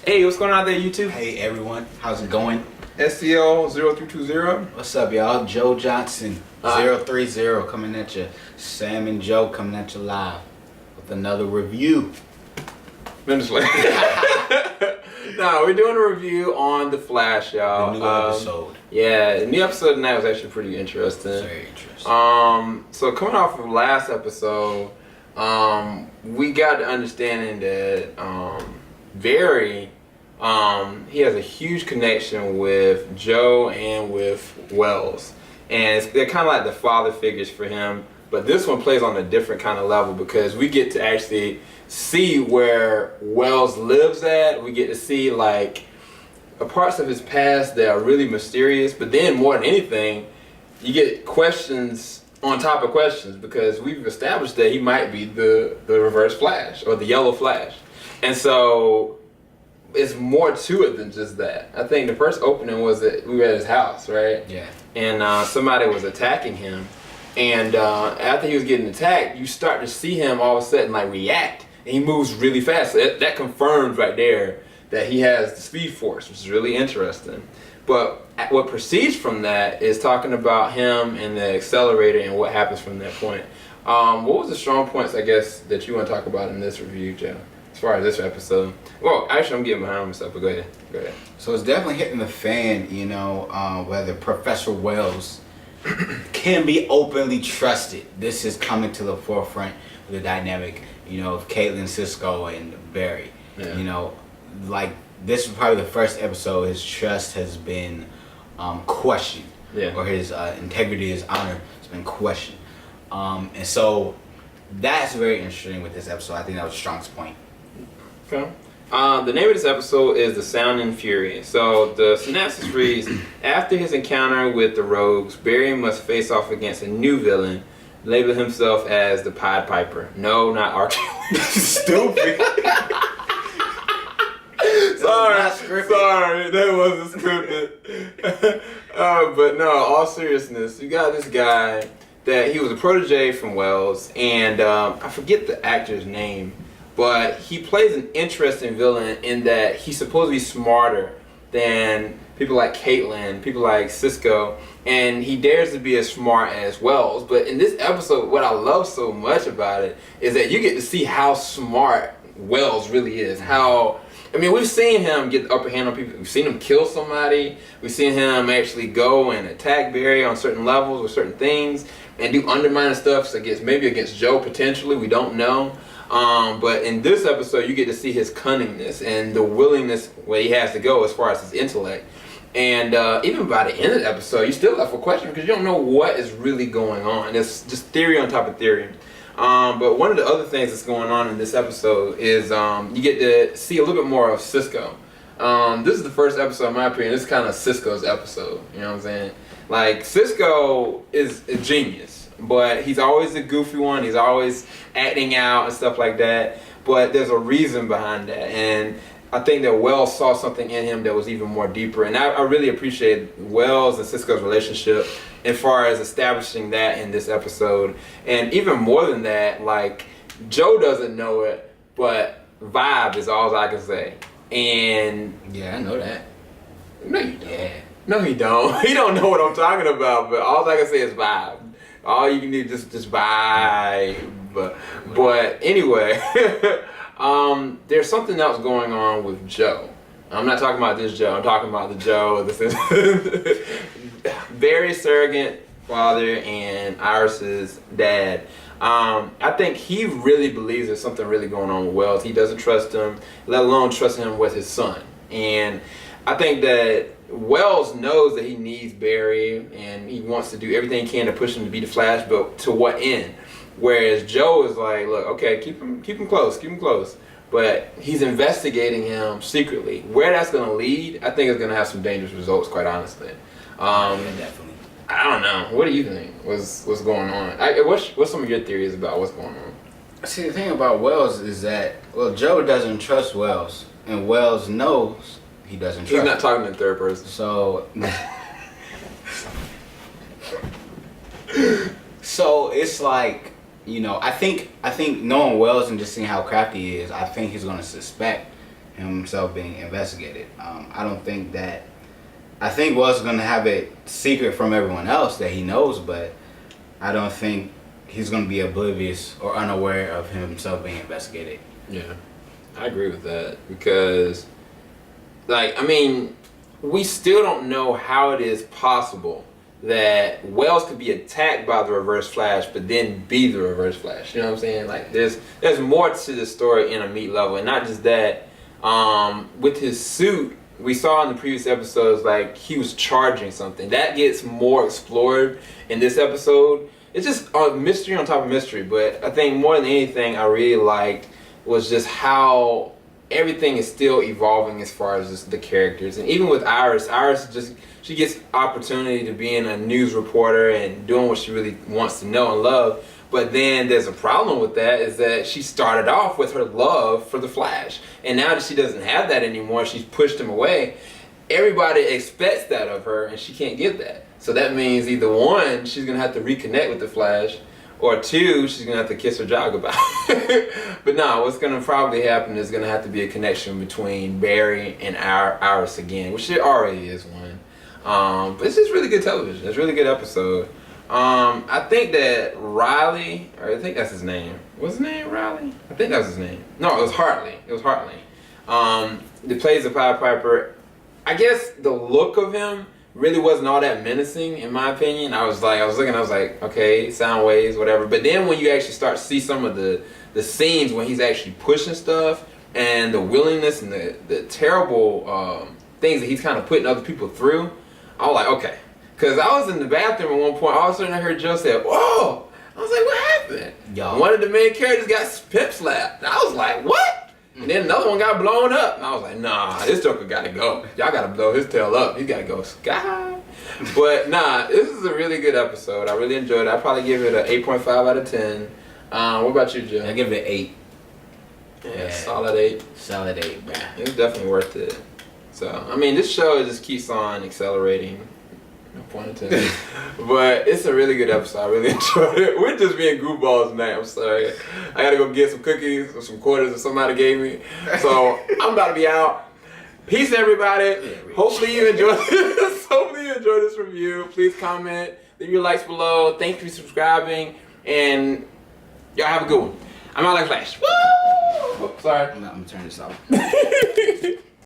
Hey, what's going on out there, YouTube? Hey everyone, how's it going? SCL0320. What's up, y'all? Joe Johnson 030 coming at you. Sam and Joe coming at you live with another review. Minutes later. No, we're doing a review on The Flash, y'all. The new episode. Yeah, the new episode tonight was actually pretty interesting. Very interesting. So coming off of last episode, we got the understanding that Barry, he has a huge connection with Joe and with Wells, and they're kind of like the father figures for him. But this one plays on a different kind of level because we get to actually see where Wells lives at. We get to see like parts of his past that are really mysterious. But then more than anything, you get questions on top of questions because we've established that he might be the Reverse Flash or the Yellow Flash, and so it's more to it than just that. I think the first opening was that we were at his house, right? Yeah. And somebody was attacking him. And after he was getting attacked, you start to see him all of a sudden like react. And he moves really fast. So that confirms right there that he has the Speed Force, which is really interesting. But what proceeds from that is talking about him and the accelerator and what happens from that point. What was the strong points, I guess, that you want to talk about in this review, Joe? As far as this episode. Well, actually, I'm getting behind myself, but go ahead. Go ahead. So it's definitely hitting the fan, whether Professor Wells can be openly trusted. This is coming to the forefront with the dynamic, of Caitlin, Cisco, and Barry. Yeah. Like this is probably the first episode his trust has been questioned. Yeah. Or his integrity, his honor has been questioned. And so that's very interesting with this episode. I think that was the strongest point. Okay. The name of this episode is The Sound and Fury. So the synopsis reads, after his encounter with the Rogues, Barry must face off against a new villain, label himself as the Pied Piper. No, not Archie. Stupid. Sorry, that wasn't scripted. But no, all seriousness, you got this guy that he was a protege from Wells, and I forget the actor's name. But he plays an interesting villain in that he's supposed to be smarter than people like Caitlin, people like Cisco, and he dares to be as smart as Wells. But in this episode, what I love so much about it is that you get to see how smart Wells really is. We've seen him get the upper hand on people. We've seen him kill somebody. We've seen him actually go and attack Barry on certain levels with certain things and do undermining stuff against Joe potentially. We don't know. But in this episode, you get to see his cunningness and the willingness where he has to go as far as his intellect. And even by the end of the episode, you still left with question because you don't know what is really going on. It's just theory on top of theory. But one of the other things that's going on in this episode is you get to see a little bit more of Cisco. This is the first episode, in my opinion. This is kind of Cisco's episode. You know what I'm saying? Like, Cisco is a genius. But he's always the goofy one. He's always acting out and stuff like that. But there's a reason behind that. And I think that Wells saw something in him that was even more deeper. And I really appreciate Wells and Cisco's relationship as far as establishing that in this episode. And even more than that, like, Joe doesn't know it, but vibe is all I can say. And yeah, I know that. No, you don't. Yeah. No, he don't. He don't know what I'm talking about, but all I can say is vibe. All you can do is just vibe. But anyway, there's something else going on with Joe. I'm not talking about this Joe. I'm talking about the Joe. Very surrogate father and Iris's dad. I think he really believes there's something really going on with Wells. He doesn't trust him, let alone trust him with his son. And I think that Wells knows that he needs Barry and he wants to do everything he can to push him to be the Flash, but to what end? Whereas Joe is like, look, okay, keep him close. But he's investigating him secretly. Where that's going to lead, I think it's going to have some dangerous results, quite honestly. Yeah, definitely. I don't know. What do you think? What's going on? What's some of your theories about what's going on? See, the thing about Wells is that, Joe doesn't trust Wells, and Wells knows he doesn't trust He's not him. talking in third person. So So it's like, you know, I think knowing Wells and just seeing how crafty he is, I think he's gonna suspect himself being investigated. I don't think that. I think Wells is gonna have it secret from everyone else that he knows, but I don't think he's gonna be oblivious or unaware of himself being investigated. Yeah, I agree with that because, like, I mean, we still don't know how it is possible that Wells could be attacked by the Reverse Flash, but then be the Reverse Flash. You know what I'm saying? Like, there's more to the story in a meat level, and not just that. With his suit, we saw in the previous episodes, like, he was charging something that gets more explored in this episode. It's just a mystery on top of mystery, but I think more than anything, I really liked was just how everything is still evolving as far as just the characters. And even with Iris just, she gets opportunity to being a news reporter and doing what she really wants to know and love. But then there's a problem with that, is that she started off with her love for the Flash. And now that she doesn't have that anymore, she's pushed him away. Everybody expects that of her, and she can't get that. So that means either one, she's going to have to reconnect with the Flash, or two, she's going to have to kiss her job goodbye. But no, what's going to probably happen is going to have to be a connection between Barry and Iris again, which there already is one. But it's just really good television. It's a really good episode. I think that Riley, or I think that's his name. What's his name, Riley? I think that was his name. No, it was Hartley. That plays the Pied Piper. I guess the look of him really wasn't all that menacing, in my opinion. I was looking, okay, sound waves, whatever. But then when you actually start to see some of the scenes when he's actually pushing stuff, and the willingness and the terrible things that he's kind of putting other people through, I was like, okay. Because I was in the bathroom at one point, all of a sudden I heard Joe say, whoa! I was like, what happened? Yo. One of the main characters got pimp slapped. And I was like, what? And then another one got blown up. And I was like, nah, this Joker gotta go. Y'all gotta blow his tail up. He gotta go sky high. But nah, this is a really good episode. I really enjoyed it. I'd probably give it an 8.5 out of 10. What about you, Joe? I give it an 8. Yeah, solid 8. Solid 8, man. It was definitely worth it. So, I mean, this show just keeps on accelerating. No pun intended. But it's a really good episode. I really enjoyed it. We're just being goofballs tonight. I'm sorry. I gotta go get some cookies or some quarters that somebody gave me. So I'm about to be out. Peace, everybody. Hopefully you enjoyed this. Hopefully you enjoyed this review. Please comment. Leave your likes below. Thanks for subscribing. And y'all have a good one. I'm out like Flash. Woo! Oh, sorry. I'm gonna turn this off.